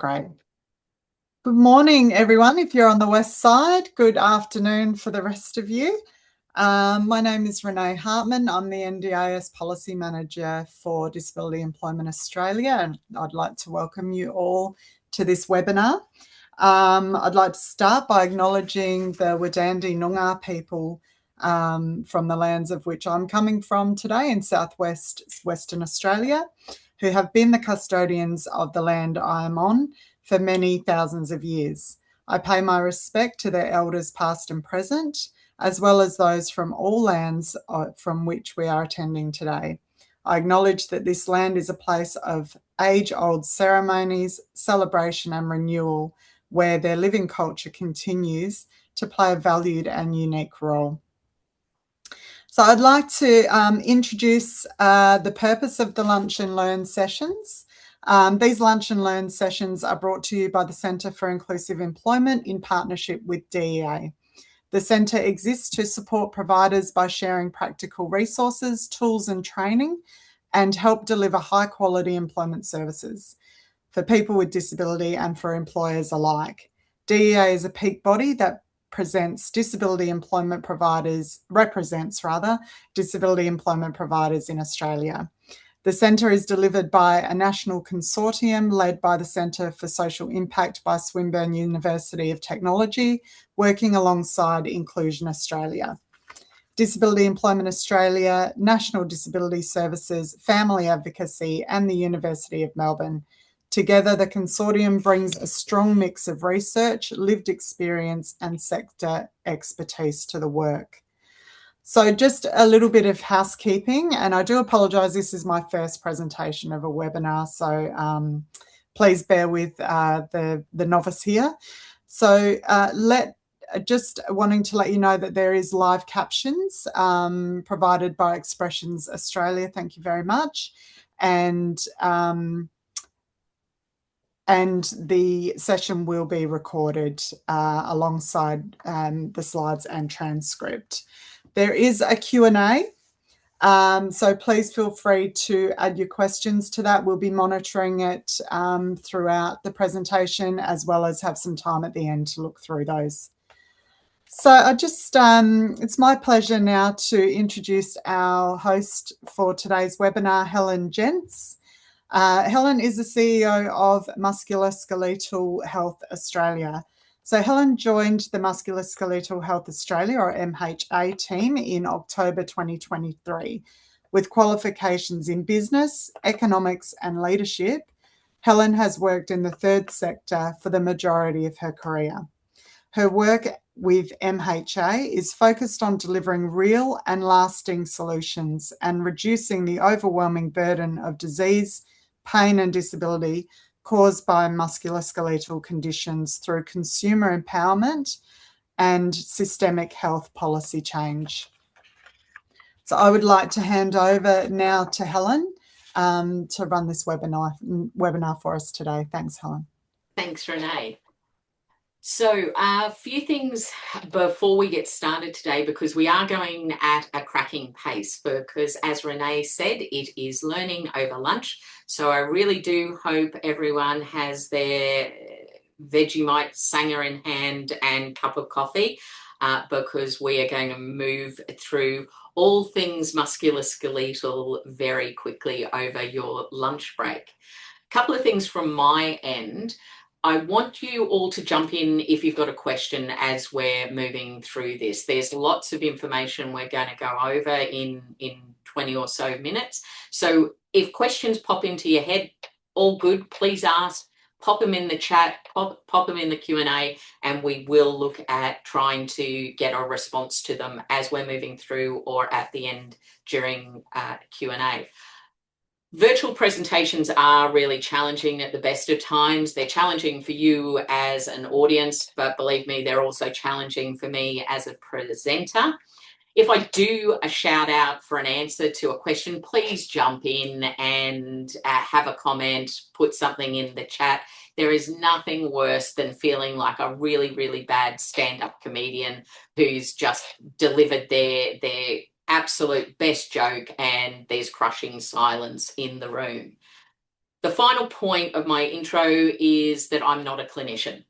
Great. Good morning, everyone. If you're on the west side, good afternoon for the rest of you. My name is Renee Hartman. I'm the NDIS Policy Manager for Disability Employment Australia, and I'd like to welcome you all to this webinar. I'd like to start by acknowledging the Wadandi Noongar people from the lands of which I'm coming from today in southwest Western Australia, who have been the custodians of the land I am on for many thousands of years. I pay my respect to their elders past and present, as well as those from all lands from which we are attending today. I acknowledge that this land is a place of age-old ceremonies, celebration and renewal, where their living culture continues to play a valued and unique role. So I'd like to introduce the purpose of the Lunch and Learn sessions. These Lunch and Learn sessions are brought to you by the Centre for Inclusive Employment in partnership with DEA. The Centre exists to support providers by sharing practical resources, tools and training, and help deliver high-quality employment services for people with disability and for employers alike. DEA is a peak body that represents disability employment providers in Australia. The Centre is delivered by a national consortium led by the Centre for Social Impact by Swinburne University of Technology, working alongside Inclusion Australia. Disability Employment Australia, National Disability Services, Family Advocacy, and the University of Melbourne. Together, the consortium brings a strong mix of research, lived experience, and sector expertise to the work. So just a little bit of housekeeping, and I do apologise, this is my first presentation of a webinar, so please bear with the novice here. So just wanting to let you know that there is live captions provided by Expressions Australia. Thank you very much. And the session will be recorded alongside the slides and transcript. There is a Q&A, so please feel free to add your questions to that. We'll be monitoring it throughout the presentation, as well as have some time at the end to look through those. So it's my pleasure now to introduce our host for today's webinar, Helen Jentz. Helen is the CEO of Musculoskeletal Health Australia. So Helen joined the Musculoskeletal Health Australia, or MHA, team in October 2023. With qualifications in business, economics and leadership, Helen has worked in the third sector for the majority of her career. Her work with MHA is focused on delivering real and lasting solutions and reducing the overwhelming burden of disease, pain and disability caused by musculoskeletal conditions through consumer empowerment and systemic health policy change. So I would like to hand over now to Helen to run this webinar for us today. Thanks, Helen. Thanks, Renee. So a few things before we get started today, because we are going at a cracking pace, because as Renee said, it is learning over lunch. So I really do hope everyone has their Vegemite Sanger in hand and cup of coffee, because we are going to move through all things musculoskeletal very quickly over your lunch break. A couple of things from my end. I want you all to jump in if you've got a question as we're moving through this. There's lots of information we're going to go over in 20 or so minutes. So if questions pop into your head, all good, please ask, pop them in the chat, pop them in the Q&A, and we will look at trying to get a response to them as we're moving through or at the end during Q&A. Virtual presentations are really challenging at the best of times. They're challenging for you as an audience, but believe me, they're also challenging for me as a presenter. If I do a shout out for an answer to a question, please jump in and have a comment, put something in the chat. There is nothing worse than feeling like a really, really bad stand-up comedian who's just delivered their absolute best joke and there's crushing silence in the room. The final point of my intro is that I'm not a clinician.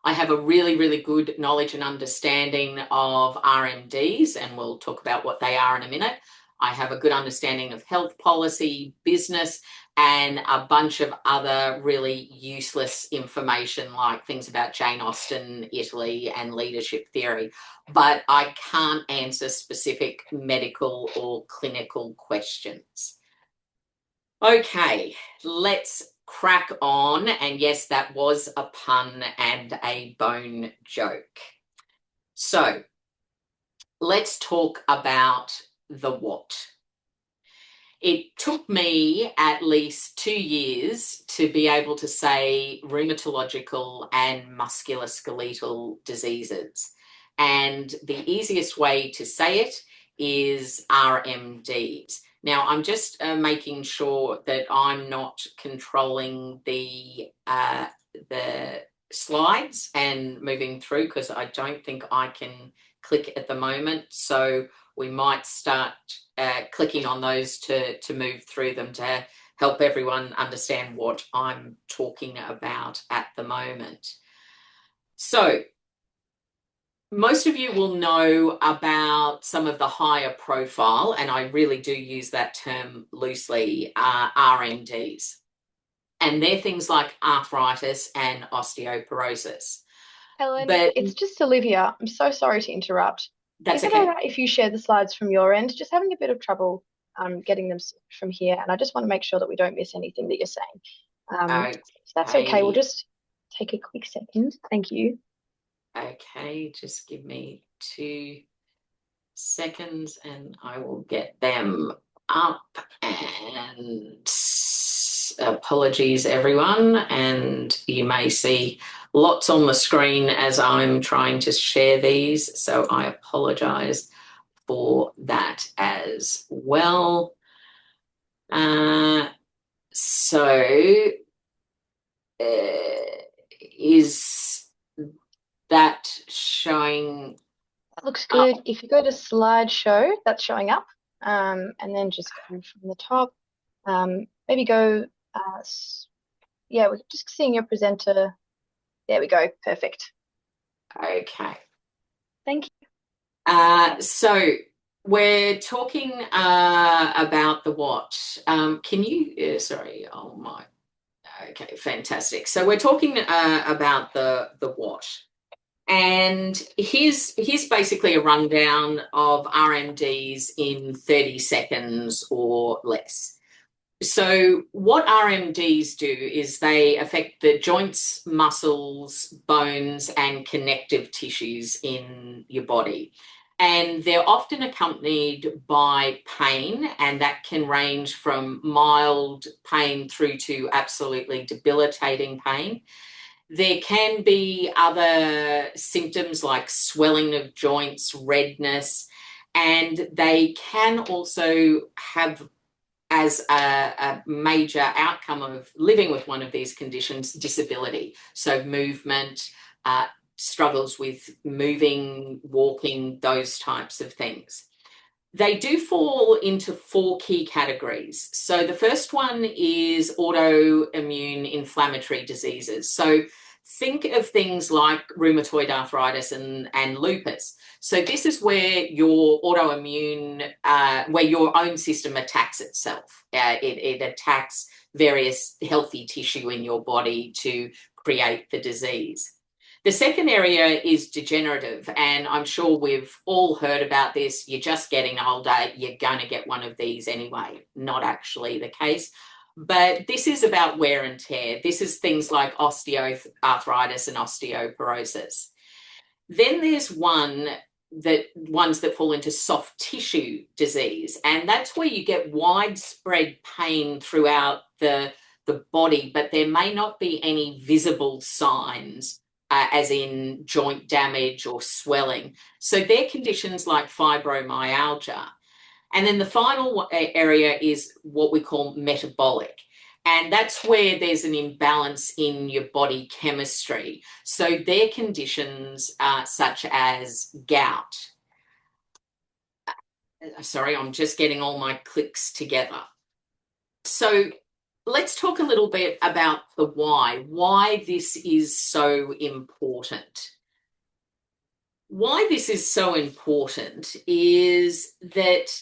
I have a really, really good knowledge and understanding of RMDs, and we'll talk about what they are in a minute. I have a good understanding of health policy, business, and a bunch of other really useless information like things about Jane Austen, Italy, and leadership theory. But I can't answer specific medical or clinical questions. Okay, let's crack on. And yes, that was a pun and a bone joke. So let's talk about the what. It took me at least 2 years to be able to say rheumatological and musculoskeletal diseases. And the easiest way to say it is RMDs. Now, I'm just making sure that I'm not controlling the slides and moving through, because I don't think I can click at the moment. So we might start clicking on those to move through them to help everyone understand what I'm talking about at the moment. So most of you will know about some of the higher profile, and I really do use that term loosely, RMDs. And they're things like arthritis and osteoporosis. Helen, But it's just Olivia. I'm so sorry to interrupt. that's Is it all okay. right if you share the slides from your end? Just having a bit of trouble getting them from here, and I just want to make sure that we don't miss anything that you're saying. So that's okay. We'll Okay. just take a quick second. Thank you. Okay, just give me 2 seconds and I will get them up. And apologies, everyone. And you may see lots on the screen as I'm trying to share these. So I apologize for that as well. So is that showing? That looks Up? good. If you go to slideshow, that's showing up. And then just go from the top. Maybe go, yeah, we're just seeing your presenter. There we go. Perfect. Okay. Thank you. So we're talking about the what. Can you, sorry, oh my, okay, fantastic. So we're talking about the what. And here's basically a rundown of RMDs in 30 seconds or less. So what RMDs do is they affect the joints, muscles, bones, and connective tissues in your body. And they're often accompanied by pain, and that can range from mild pain through to absolutely debilitating pain. There can be other symptoms like swelling of joints, redness, and they can also have, as a major outcome of living with one of these conditions, disability. So movement, struggles with moving, walking, those types of things. They do fall into 4 key categories. So the first one is autoimmune inflammatory diseases. So think of things like rheumatoid arthritis and lupus. So this is where your autoimmune, where your own system attacks itself. It attacks various healthy tissue in your body to create the disease. The second area is degenerative, and I'm sure we've all heard about this. You're just getting older, you're going to get one of these anyway. Not actually the case, but this is about wear and tear. This is things like osteoarthritis and osteoporosis. Then there's ones that fall into soft tissue disease, and that's where you get widespread pain throughout the body, but there may not be any visible signs, as in joint damage or swelling. So they're conditions like fibromyalgia. And then the final area is what we call metabolic. And that's where there's an imbalance in your body chemistry. So they're conditions such as gout. Sorry, I'm just getting all my clicks together. So let's talk a little bit about the why this is so important. Why this is so important is that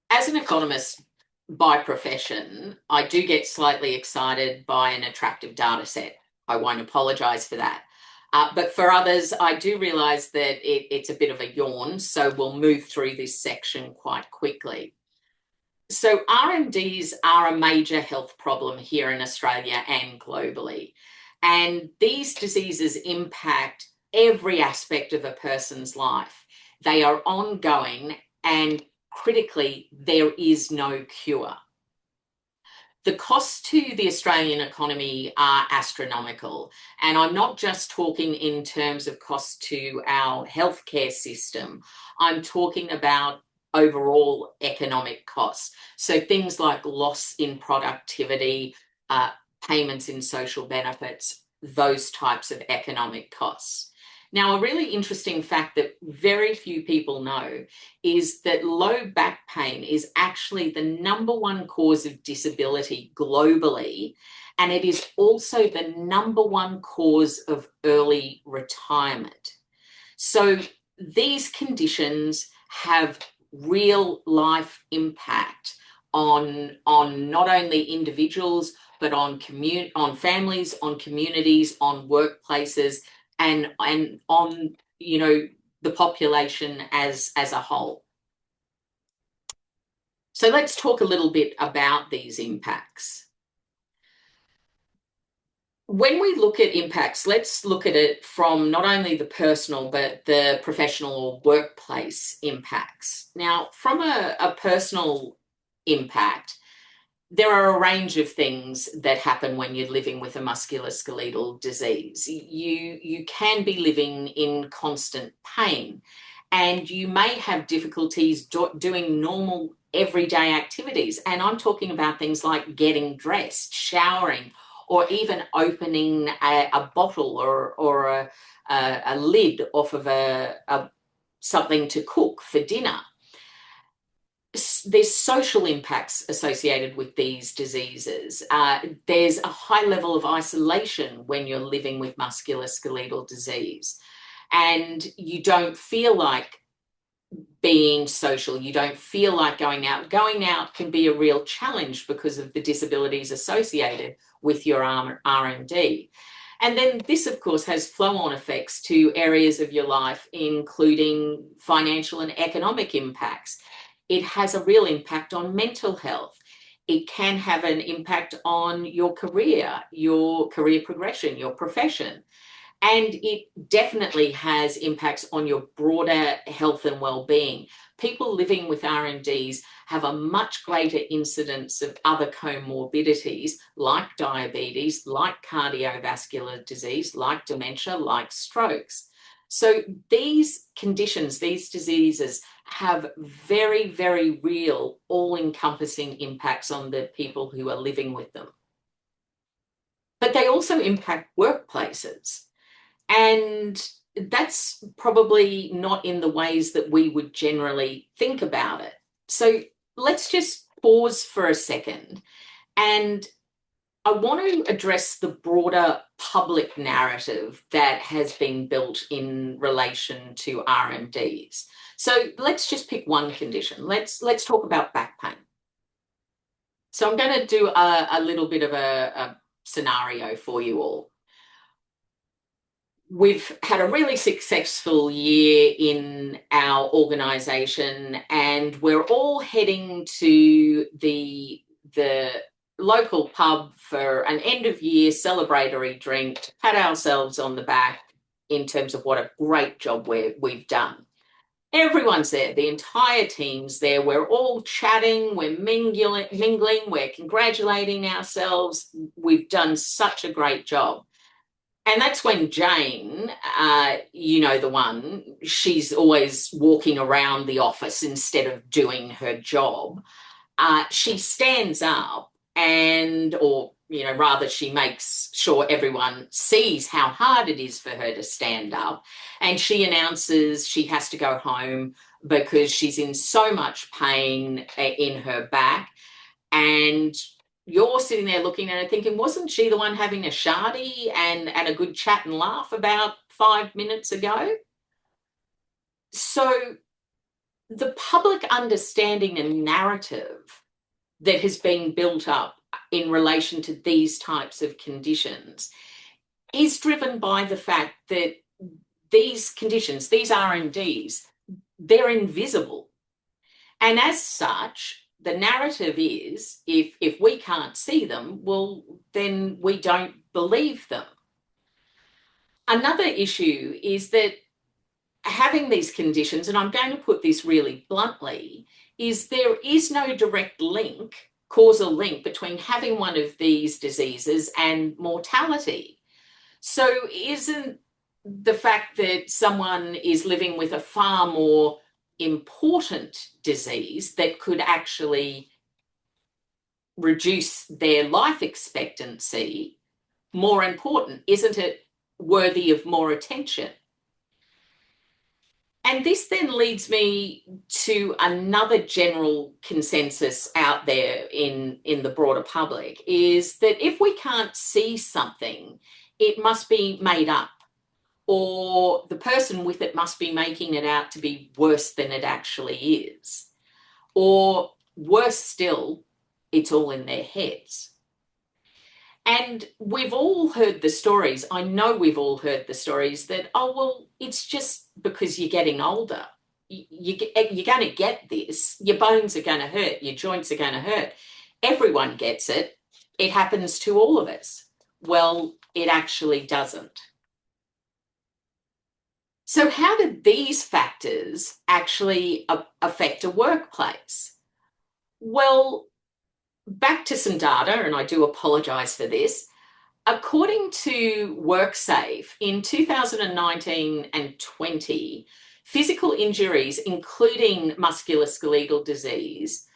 as an economist by profession, I do get slightly excited by an attractive data set. I won't apologise for that. But for others, I do realise that it's a bit of a yawn, so we'll move through this section quite quickly. So RMDs are a major health problem here in Australia and globally. And these diseases impact every aspect of a person's life. They are ongoing, and critically, there is no cure. The costs to the Australian economy are astronomical. And I'm not just talking in terms of costs to our healthcare system. I'm talking about overall economic costs. So things like loss in productivity, payments in social benefits, those types of economic costs. Now, a really interesting fact that very few people know is that low back pain is actually the #1 cause of disability globally, and it is also the #1 cause of early retirement. So these conditions have real life impact on not only individuals, but on families, on communities, on workplaces, and on, you know, the population as a whole. So let's talk a little bit about these impacts. When we look at impacts, let's look at it from not only the personal, but the professional or workplace impacts. Now, from a personal impact, there are a range of things that happen when you're living with a musculoskeletal disease. You can be living in constant pain, and you may have difficulties doing normal everyday activities. And I'm talking about things like getting dressed, showering, or even opening a bottle or a lid off of something to cook for dinner. There's social impacts associated with these diseases. There's a high level of isolation when you're living with musculoskeletal disease, and you don't feel like being social. You don't feel like going out. Going out can be a real challenge because of the disabilities associated with your RMD. And then this, of course, has flow-on effects to areas of your life, including financial and economic impacts. It has a real impact on mental health. It can have an impact on your career progression, your profession. And it definitely has impacts on your broader health and well-being. People living with RMDs have a much greater incidence of other comorbidities like diabetes, like cardiovascular disease, like dementia, like strokes. So these conditions, these diseases have very, very real, all-encompassing impacts on the people who are living with them. But they also impact workplaces. And that's probably not in the ways that we would generally think about it. So let's just pause for a second. And I want to address the broader public narrative that has been built in relation to RMDs. So let's just pick one condition. Let's talk about back pain. So I'm going to do a little bit of a scenario for you all. We've had a really successful year in our organisation, and we're all heading to the local pub for an end of year celebratory drink to pat ourselves on the back in terms of what a great job we've done. Everyone's there, the entire team's there. We're all chatting, we're mingling, we're congratulating ourselves. We've done such a great job. And that's when Jane, you know the one, she's always walking around the office instead of doing her job. She stands up or rather she makes sure everyone sees how hard it is for her to stand up. And she announces she has to go home because she's in so much pain in her back. And you're sitting there looking at her thinking, wasn't she the one having a shardy and a good chat and laugh about 5 minutes ago? So the public understanding and narrative that has been built up in relation to these types of conditions is driven by the fact that these conditions, these RMDs, they're invisible. And as such, the narrative is if we can't see them, well, then we don't believe them. Another issue is that having these conditions, and I'm going to put this really bluntly, is there is no direct link, causal link between having one of these diseases and mortality. So isn't the fact that someone is living with a far more important disease that could actually reduce their life expectancy more important? Isn't it worthy of more attention? And this then leads me to another general consensus out there in the broader public, is that if we can't see something, it must be made up, or the person with it must be making it out to be worse than it actually is. Or worse still, it's all in their heads. And we've all heard the stories. I know we've all heard the stories that, oh, well, it's just because you're getting older. You're going to get this. Your bones are going to hurt. Your joints are going to hurt. Everyone gets it. It happens to all of us. Well, it actually doesn't. So how do these factors actually affect a workplace? Well, back to some data, and I do apologise for this. According to WorkSafe, in 2019 and 20, physical injuries, including musculoskeletal disease,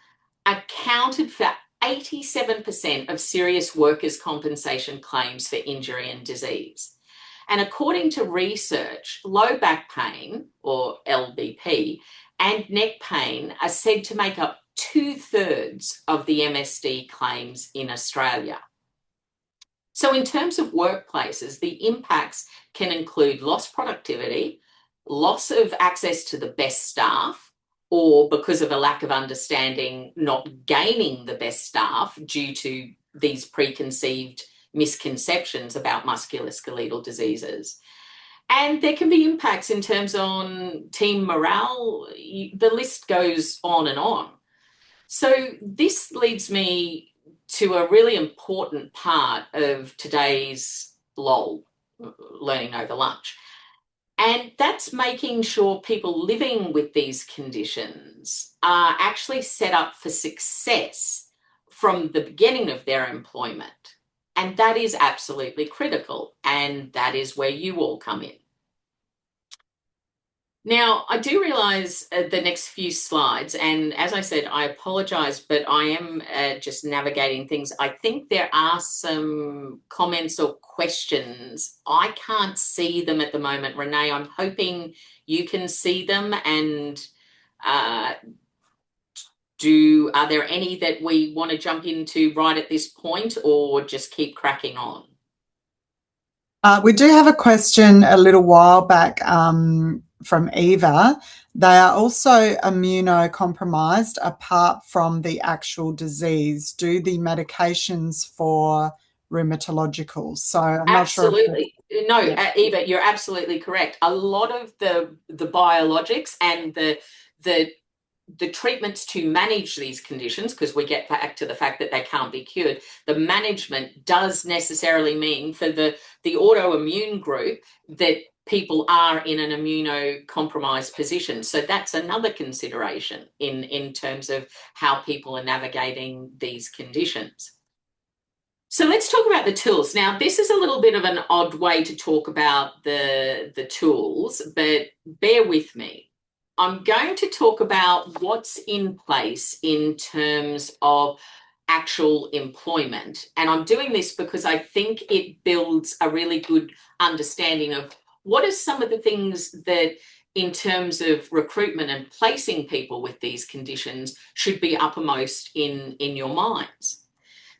accounted for 87% of serious workers' compensation claims for injury and disease. And according to research, low back pain, or LBP, and neck pain are said to make up 2/3 of the MSD claims in Australia. So in terms of workplaces, the impacts can include lost productivity, loss of access to the best staff, or because of a lack of understanding, not gaining the best staff due to these preconceived misconceptions about musculoskeletal diseases. And there can be impacts in terms on team morale. The list goes on and on. So this leads me to a really important part of today's LOL, learning over lunch. And that's making sure people living with these conditions are actually set up for success from the beginning of their employment. And that is absolutely critical. And that is where you all come in. Now, I do realise the next few slides, and as I said, I apologise, but I am just navigating things. I think there are some comments or questions. I can't see them at the moment, Renee. I'm hoping you can see them, and are there any that we want to jump into right at this point, or just keep cracking on? We do have a question a little while back from Eva. They are also immunocompromised apart from the actual disease. Do the medications for rhematological? So I'm not sure. Absolutely. No, yeah. Eva, you're absolutely correct. A lot of the biologics and the treatments to manage these conditions, because we get back to the fact that they can't be cured, the management does necessarily mean for the autoimmune group that people are in an immunocompromised position. So that's another consideration in terms of how people are navigating these conditions. So let's talk about the tools. Now, this is a little bit of an odd way to talk about the tools, but bear with me. I'm going to talk about what's in place in terms of actual employment. And I'm doing this because I think it builds a really good understanding of what are some of the things that in terms of recruitment and placing people with these conditions should be uppermost in your minds.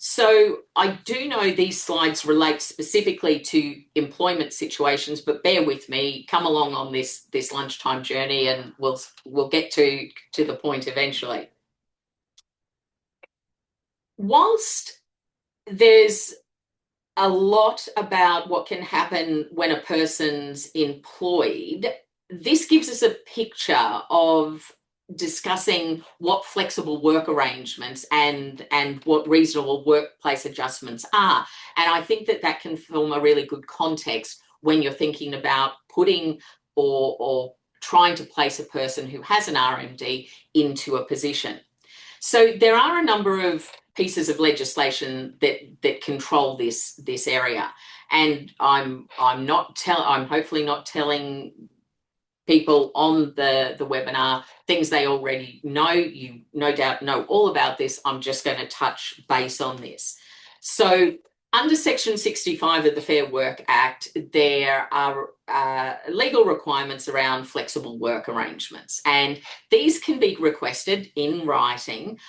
So I do know these slides relate specifically to employment situations, but bear with me, come along on this lunchtime journey and we'll get to the point eventually. Whilst there's a lot about what can happen when a person's employed, this gives us a picture of discussing what flexible work arrangements and what reasonable workplace adjustments are. And I think that can form a really good context when you're thinking about putting or trying to place a person who has an RMD into a position. So there are a number of pieces of legislation that control this area, and I'm hopefully not telling people on the webinar things they already know. You no doubt know all about this. I'm just going to touch base on this. So under Section 65 of the Fair Work Act, there are legal requirements around flexible work arrangements, and these can be requested in writing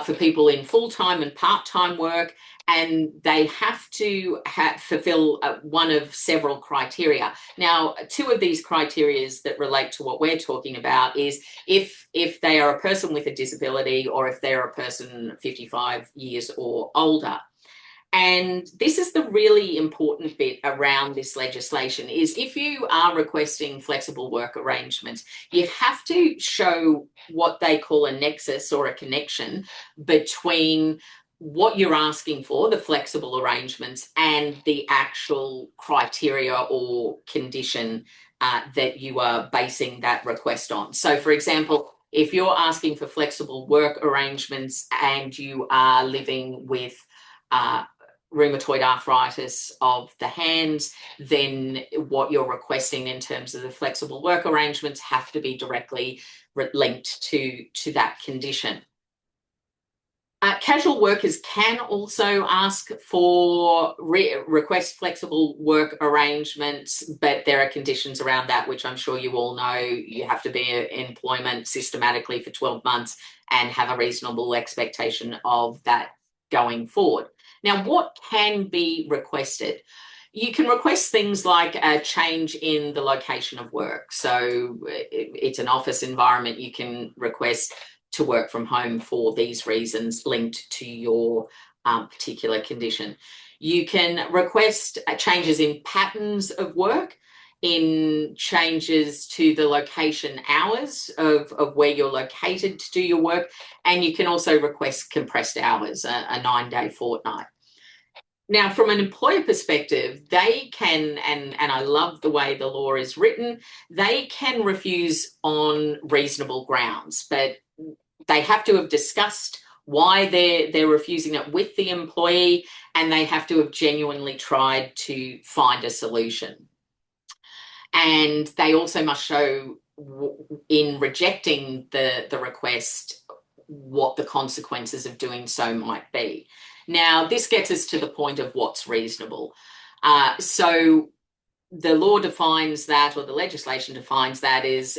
for people in full-time and part-time work, and they have to fulfill one of several criteria. Now, two of these criteria that relate to what we're talking about is if they are a person with a disability or if they're a person 55 years or older. And this is the really important bit around this legislation, is if you are requesting flexible work arrangements, you have to show what they call a nexus or a connection between what you're asking for, the flexible arrangements, and the actual criteria or condition that you are basing that request on. So, for example, if you're asking for flexible work arrangements and you are living with rheumatoid arthritis of the hands, then what you're requesting in terms of the flexible work arrangements have to be directly linked to that condition. Casual workers can also ask for request flexible work arrangements, but there are conditions around that, which I'm sure you all know. You have to be in employment systematically for 12 months and have a reasonable expectation of that going forward. Now, what can be requested? You can request things like a change in the location of work. So it's an office environment. You can request to work from home for these reasons linked to your particular condition. You can request changes in patterns of work, in changes to the location hours of where you're located to do your work, and you can also request compressed hours, a 9-day fortnight. Now, from an employer perspective, they can, and I love the way the law is written, they can refuse on reasonable grounds, but they have to have discussed why they're refusing it with the employee, and they have to have genuinely tried to find a solution. And they also must show in rejecting the request what the consequences of doing so might be. Now, this gets us to the point of what's reasonable. So the law defines that, or the legislation defines that, is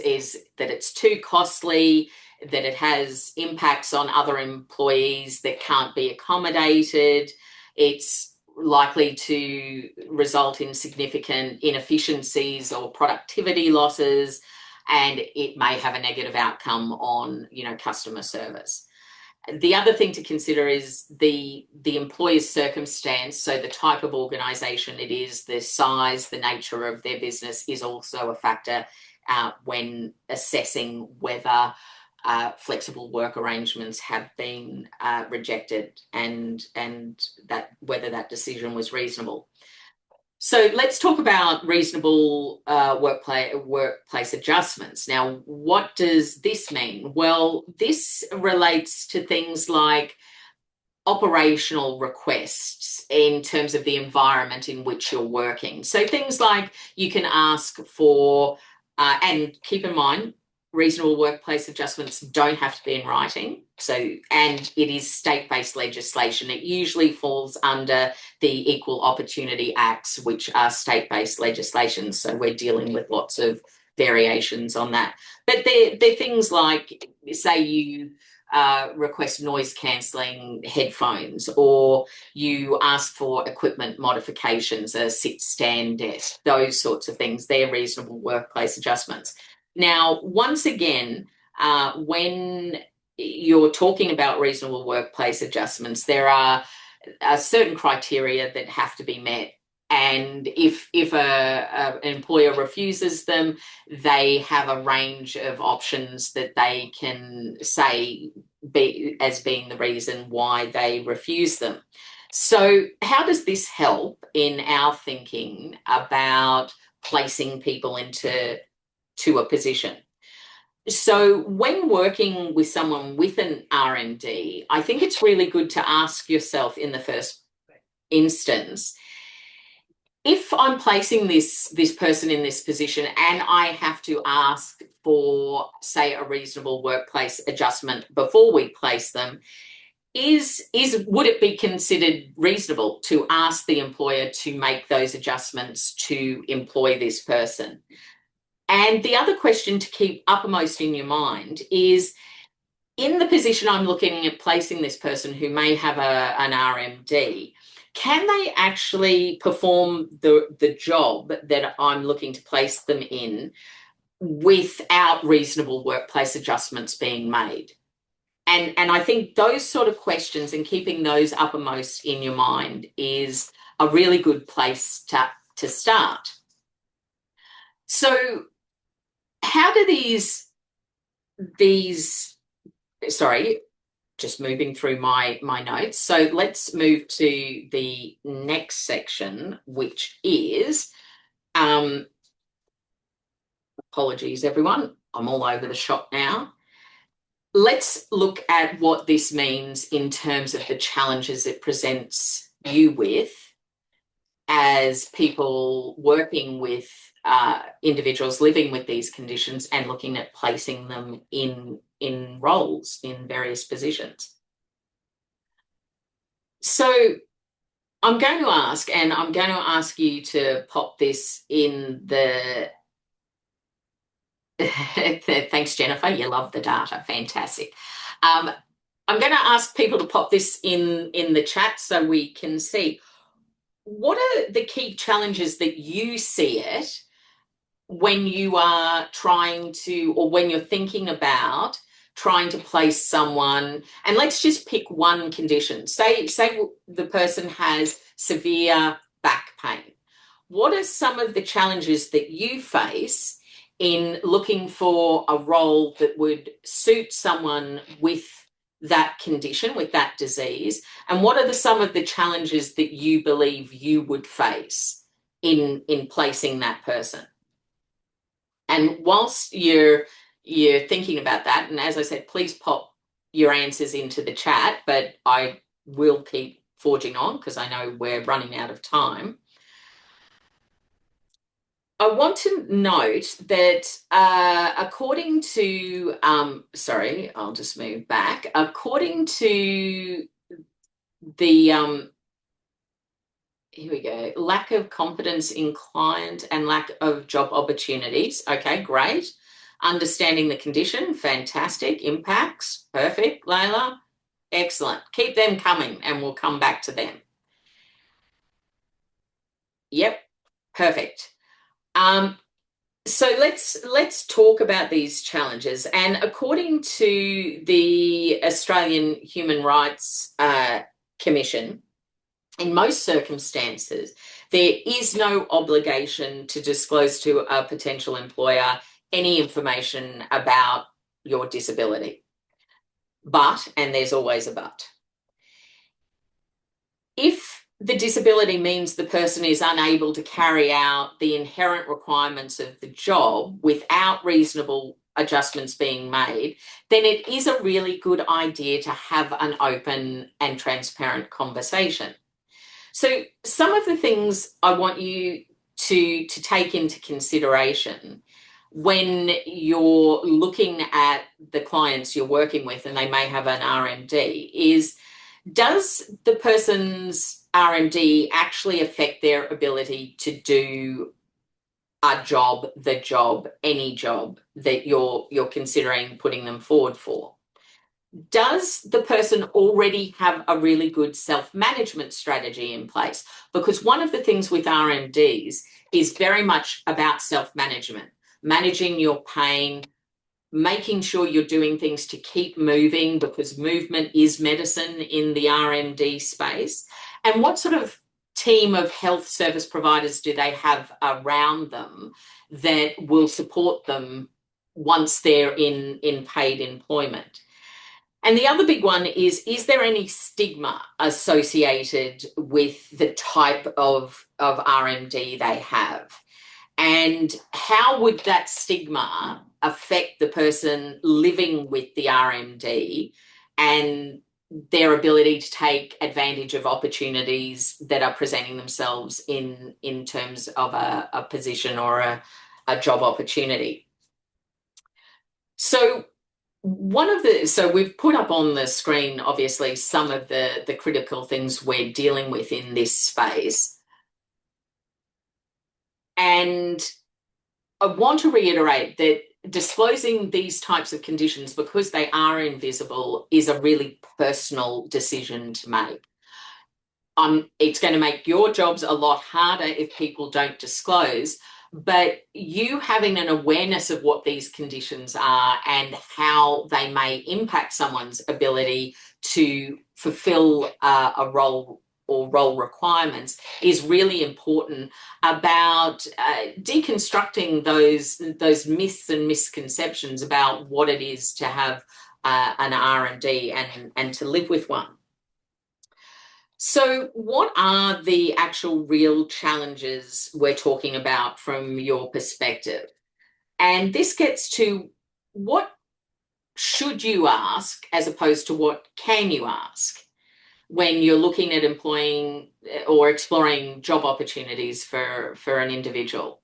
that it's too costly, that it has impacts on other employees that can't be accommodated, it's likely to result in significant inefficiencies or productivity losses, and it may have a negative outcome on, customer service. The other thing to consider is the employer's circumstance. So the type of organisation it is, the size, the nature of their business is also a factor when assessing whether flexible work arrangements have been rejected and that whether that decision was reasonable. So let's talk about reasonable workplace adjustments. Now, what does this mean? Well, this relates to things like operational requests in terms of the environment in which you're working. So things like you can ask for, and keep in mind, reasonable workplace adjustments don't have to be in writing. And it is state-based legislation. It usually falls under the Equal Opportunity Acts, which are state-based legislation. So we're dealing with lots of variations on that. But they're things like, say you request noise cancelling headphones, or you ask for equipment modifications, a sit-stand desk, those sorts of things. They're reasonable workplace adjustments. Now, once again, when you're talking about reasonable workplace adjustments, there are certain criteria that have to be met. And if an employer refuses them, they have a range of options that they can say as being the reason why they refuse them. So how does this help in our thinking about placing people into a position? So when working with someone with an RMD, I think it's really good to ask yourself in the first instance, if I'm placing this person in this position and I have to ask for, say, a reasonable workplace adjustment before we place them, would it be considered reasonable to ask the employer to make those adjustments to employ this person? And the other question to keep uppermost in your mind is, in the position I'm looking at placing this person who may have an RMD, can they actually perform the job that I'm looking to place them in without reasonable workplace adjustments being made? And I think those sort of questions and keeping those uppermost in your mind is a really good place to start. So how do these sorry, just moving through my notes. So let's move to the next section, which is, apologies everyone, I'm all over the shop now. Let's look at what this means in terms of the challenges it presents you with as people working with individuals living with these conditions and looking at placing them in roles in various positions. So I'm going to ask you to pop this in the thanks Jennifer, you love the data, fantastic. I'm going to ask people to pop this in the chat so we can see what are the key challenges that you see it when you are trying to, or when you're thinking about trying to place someone, and let's just pick one condition. Say the person has severe back pain. What are some of the challenges that you face in looking for a role that would suit someone with that condition, with that disease? And what are some of the challenges that you believe you would face in placing that person? And whilst you're thinking about that, and as I said, please pop your answers into the chat, but I will keep forging on because I know we're running out of time. I want to note that according to, sorry, I'll just move back. According to the, here we go, lack of confidence in client and lack of job opportunities. Okay, great. Understanding the condition, fantastic. Impacts, perfect, Layla. Excellent. Keep them coming and we'll come back to them. Yep, perfect. So let's talk about these challenges. And according to the Australian Human Rights Commission, in most circumstances, there is no obligation to disclose to a potential employer any information about your disability. But, and there's always a but, if the disability means the person is unable to carry out the inherent requirements of the job without reasonable adjustments being made, then it is a really good idea to have an open and transparent conversation. So some of the things I want you to take into consideration when you're looking at the clients you're working with and they may have an RMD is, does the person's RMD actually affect their ability to do a job, the job, any job that you're considering putting them forward for? does the person already have a really good self-management strategy in place? Because one of the things with RMDs is very much about self-management, managing your pain, making sure you're doing things to keep moving, because movement is medicine in the RMD space. And what sort of team of health service providers do they have around them that will support them once they're in paid employment? And the other big one is there any stigma associated with the type of RMD they have? And how would that stigma affect the person living with the RMD and their ability to take advantage of opportunities that are presenting themselves in terms of a position or a job opportunity? So we've put up on the screen, obviously, some of the critical things we're dealing with in this space. And I want to reiterate that disclosing these types of conditions, because they are invisible, is a really personal decision to make. It's going to make your jobs a lot harder if people don't disclose, but you having an awareness of what these conditions are and how they may impact someone's ability to fulfill a role or role requirements is really important about deconstructing those myths and misconceptions about what it is to have an RMD and to live with one. So what are the actual real challenges we're talking about from your perspective? And this gets to what should you ask as opposed to what can you ask when you're looking at employing or exploring job opportunities for an individual.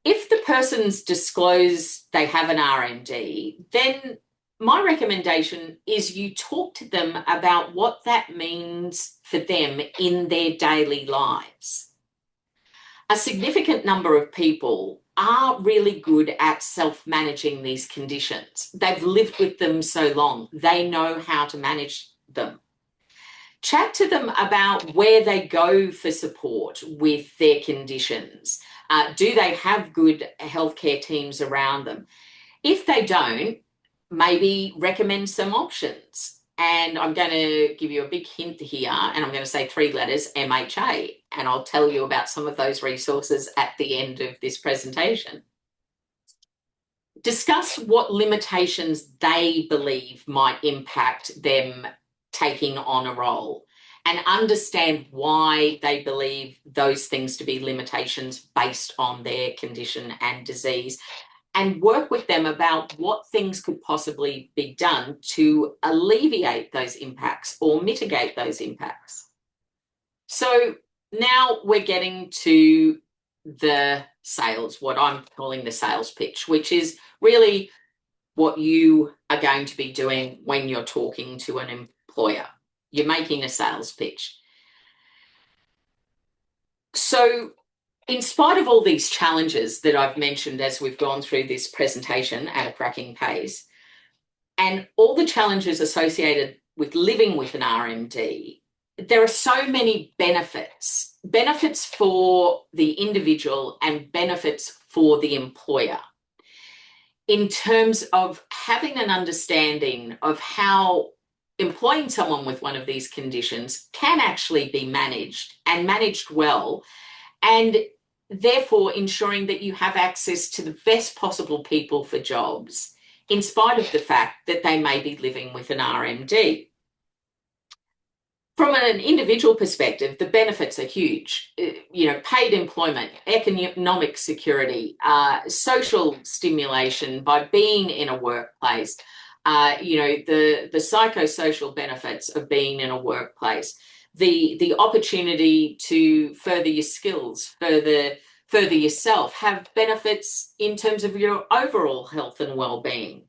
If the person's disclosed they have an RMD, then my recommendation is you talk to them about what that means for them in their daily lives. A significant number of people are really good at self-managing these conditions. They've lived with them so long, they know how to manage them. Chat to them about where they go for support with their conditions. Do they have good healthcare teams around them? If they don't, maybe recommend some options. And I'm going to give you a big hint here, and I'm going to say 3 letters, MHA, and I'll tell you about some of those resources at the end of this presentation. Discuss what limitations they believe might impact them taking on a role, and understand why they believe those things to be limitations based on their condition and disease, and work with them about what things could possibly be done to alleviate those impacts or mitigate those impacts. So now we're getting to the sales, what I'm calling the sales pitch, which is really what you are going to be doing when you're talking to an employer. You're making a sales pitch. So in spite of all these challenges that I've mentioned as we've gone through this presentation at a cracking pace, and all the challenges associated with living with an RMD, there are so many benefits for the individual and benefits for the employer in terms of having an understanding of how employing someone with one of these conditions can actually be managed and managed well, and therefore ensuring that you have access to the best possible people for jobs, in spite of the fact that they may be living with an RMD. From an individual perspective, the benefits are huge. Paid employment, economic security, social stimulation by being in a workplace, the psychosocial benefits of being in a workplace, the opportunity to further your skills, further yourself, have benefits in terms of your overall health and well-being.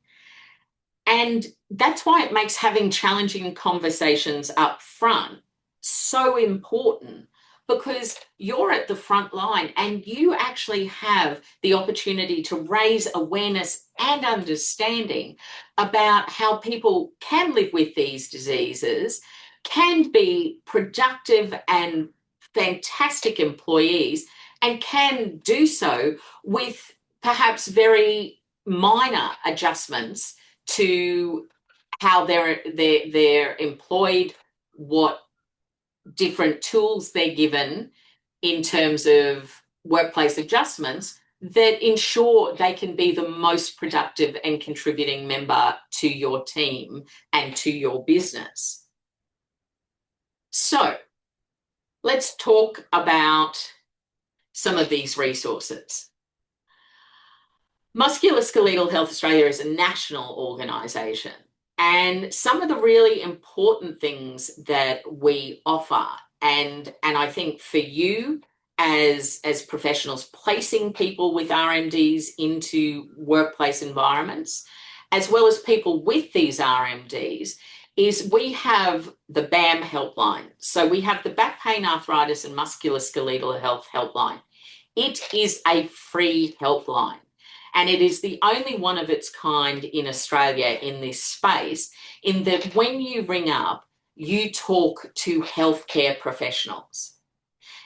And that's why it makes having challenging conversations up front so important, because you're at the front line and you actually have the opportunity to raise awareness and understanding about how people can live with these diseases, can be productive and fantastic employees, and can do so with perhaps very minor adjustments to how they're employed, what different tools they're given in terms of workplace adjustments that ensure they can be the most productive and contributing member to your team and to your business. So let's talk about some of these resources. Musculoskeletal Health Australia is a national organisation, and some of the really important things that we offer, and I think for you as professionals placing people with RMDs into workplace environments, as well as people with these RMDs, is we have the BAM helpline. So we have the back pain, arthritis and musculoskeletal health helpline. It is a free helpline. And it is the only one of its kind in Australia in this space, in that when you ring up, you talk to healthcare professionals.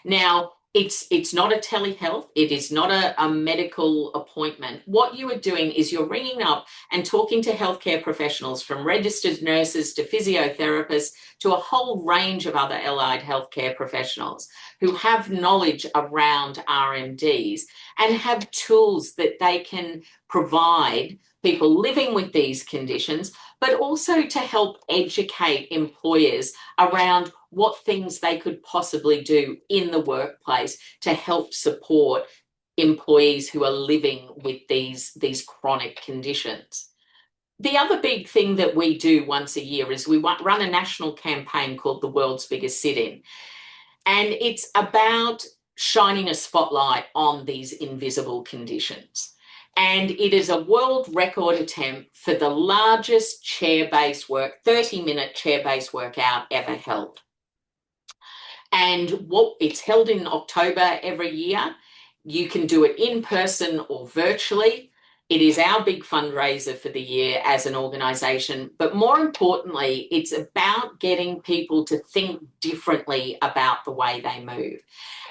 Now, it's not a telehealth. It is not a medical appointment. What you are doing is you're ringing up and talking to healthcare professionals, from registered nurses to physiotherapists to a whole range of other allied healthcare professionals who have knowledge around RMDs and have tools that they can provide people living with these conditions, but also to help educate employers around what things they could possibly do in the workplace to help support employees who are living with these chronic conditions. The other big thing that we do once a year is we run a national campaign called The World's Biggest Sit-In. And it's about shining a spotlight on these invisible conditions. And it is a world record attempt for the largest chair-based 30-minute chair-based workout ever held. And it's held in October every year. You can do it in person or virtually. It is our big fundraiser for the year as an organisation, but more importantly, it's about getting people to think differently about the way they move.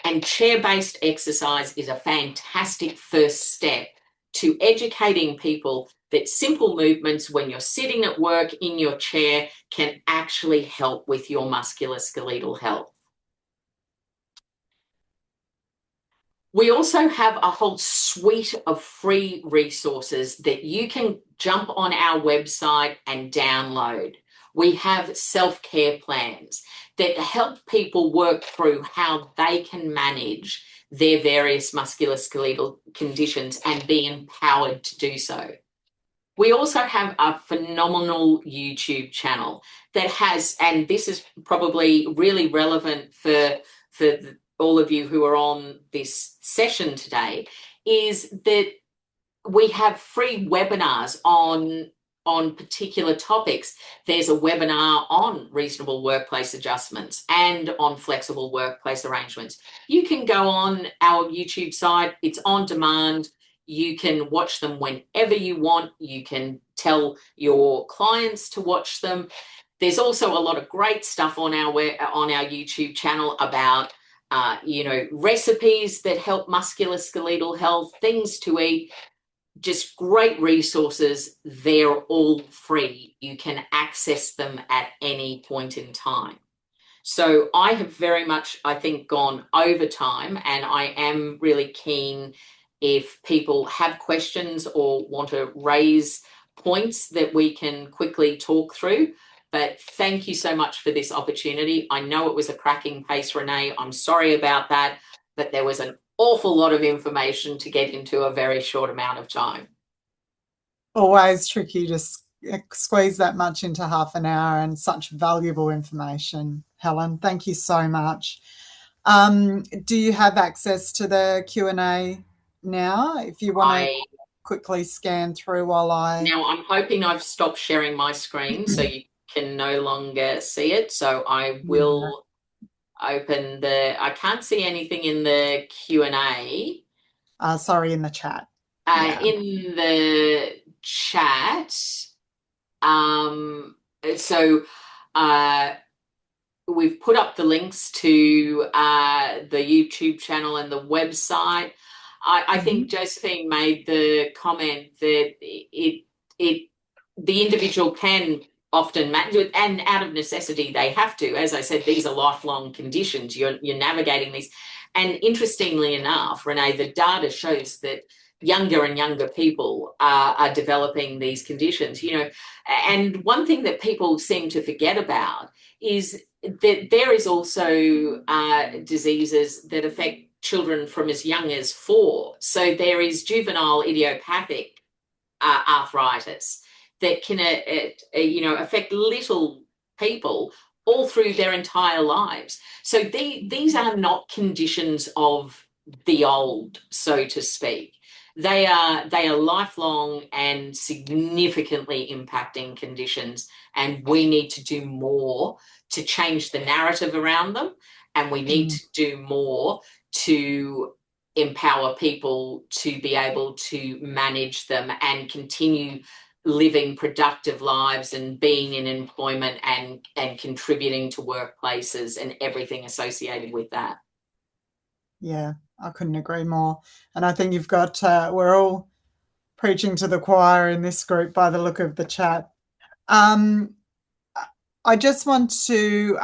And chair-based exercise is a fantastic first step to educating people that simple movements when you're sitting at work in your chair can actually help with your musculoskeletal health. We also have a whole suite of free resources that you can jump on our website and download. We have self-care plans that help people work through how they can manage their various musculoskeletal conditions and be empowered to do so. We also have a phenomenal YouTube channel that has, and this is probably really relevant for all of you who are on this session today, is that we have free webinars on particular topics. There's a webinar on reasonable workplace adjustments and on flexible workplace arrangements. You can go on our YouTube site. It's on demand. You can watch them whenever you want. You can tell your clients to watch them. There's also a lot of great stuff on our YouTube channel about recipes that help musculoskeletal health, things to eat, just great resources. They're all free. You can access them at any point in time. So I have very much, I think, gone over time, and I am really keen if people have questions or want to raise points that we can quickly talk through. But thank you so much for this opportunity. I know it was a cracking pace, Renee. I'm sorry about that, but there was an awful lot of information to get into a very short amount of time. Always tricky to squeeze that much into half an hour, and such valuable information, Helen. Thank you so much. Do you have access to the Q&A now? If you want to quickly scan through while Now, I'm hoping I've stopped sharing my screen so you can no longer see it. So I will open I can't see anything in the Q&A. Sorry, in the chat. In the chat. So we've put up the links to the YouTube channel and the website. I think Josephine made the comment that the individual can often manage it, and out of necessity they have to. As I said, these are lifelong conditions. You're navigating these. And interestingly enough, Renee, the data shows that younger and younger people are developing these conditions, and one thing that people seem to forget about is that there is also diseases that affect children from as young as 4. So there is juvenile idiopathic arthritis that can, affect little people all through their entire lives. So these are not conditions of the old, so to speak. They are lifelong and significantly impacting conditions, and we need to do more to change the narrative around them, and we need to do more to empower people to be able to manage them and continue living productive lives and being in employment and contributing to workplaces and everything associated with that. Yeah, I couldn't agree more. And I think you've got, we're all preaching to the choir in this group by the look of the chat. I just want to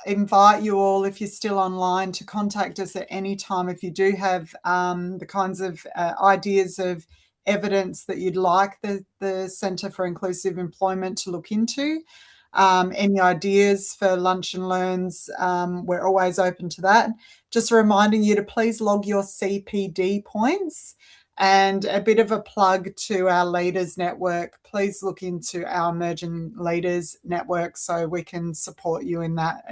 invite you all, if you're still online, to contact us at any time if you do have the kinds of ideas of evidence that you'd like the Centre for Inclusive Employment to look into. Any ideas for lunch and learns, we're always open to that. Just reminding you to please log your CPD points. And a bit of a plug to our Leaders Network. Please look into our Emerging Leaders Network so we can support you in that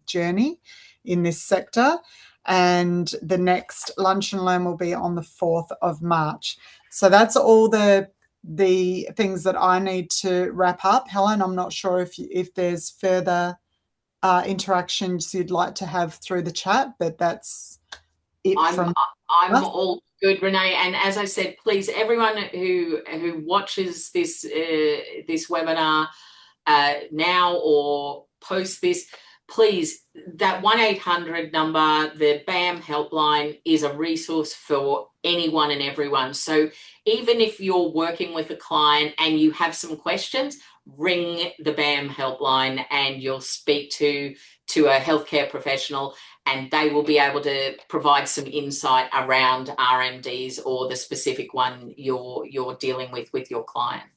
journey in this sector. And the next Lunch and Learn will be on the 4th of March. So that's all the things that I need to wrap up. Helen, I'm not sure if there's further interactions you'd like to have through the chat, but that's it from I'm all good, Renee. And as I said, please, everyone who watches this this webinar now or post this, please, that 1-800 number, the BAM helpline, is a resource for anyone and everyone. So even if you're working with a client and you have some questions, ring the BAM helpline and you'll speak to a healthcare professional, and they will be able to provide some insight around RMDs or the specific one you're dealing with your client.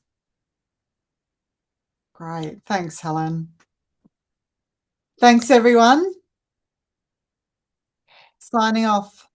Great. Thanks, Helen. Thanks, everyone. Signing off.